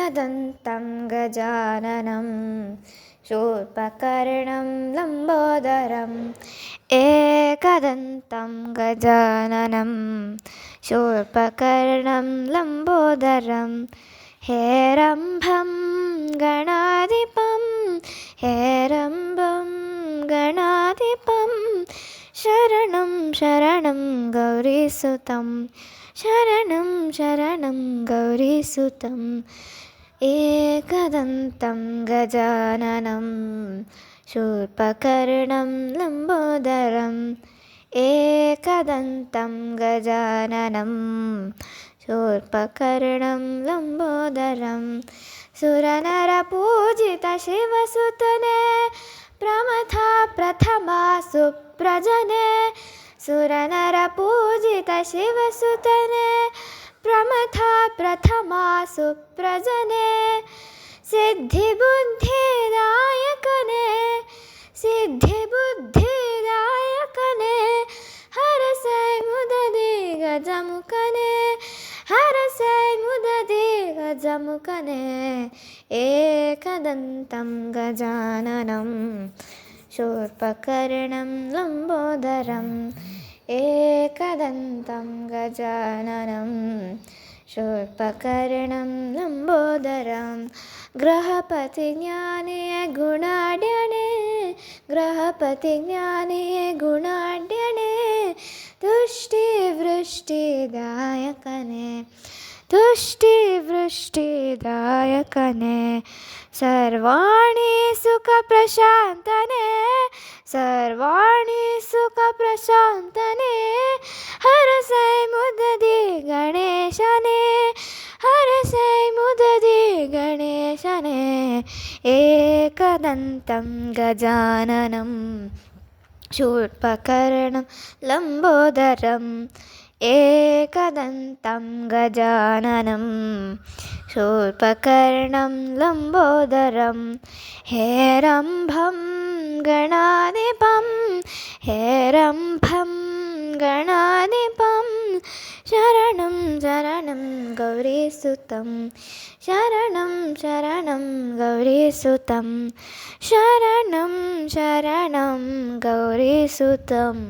एकदन्तं गजाननं शूर्पकर्णं लम्बोदरम् एकदन्तं गजाननं शूर्पकर्णं लम्बोदरं हेरम्भं गणाधिपं हेरम्भं गणाधिपं शरणं शरणं गौरीसुतं शरणं शरणं गौरीसुतम् एकदन्तं गजाननं शूर्पकर्णं लम्बोदरम् एकदन्तं गजाननं शूर्पकर्णं लम्बोदरं सुरनरपूजितशिवसुतने प्रमथा प्रथमा सुप्रजने सुरनरपूजितशिवसुतने प्रमथा प्रथमा सुप्रजने सिद्धिबुद्धिदायकने सिद्धिबुद्धिदायकने हरसै मुददि गजमुखने हरसै मुददि गजमुखने एकदन्तं गजाननं शूर्पकर्णं लम्बोदरम् एकदन्तं गजाननं शूर्पकर्णं लम्बोदरं ग्रहपतिज्ञाने गुणाढ्यने ग्रहपतिज्ञाने गुणाढ्यने तुष्टिवृष्टिदायकने तुष्टिवृष्टिदायकने सर्वाणि सुखप्रशान्तने सर्वाणि सुखप्रशान्तने हरसै मुददि गणेशने हरसै मुददि गणेशने एकदन्तं गजाननं शूर्पकर्णं लम्बोदरम् एकदन्तं गजाननं शूर्पकर्णं लम्बोदरं हेरम्भं गणाधिपं हेरम्भं गणाधिपं शरणं शरणं गौरीसुतं शरणं शरणं गौरीसुतं शरणं शरणं गौरीसुतम्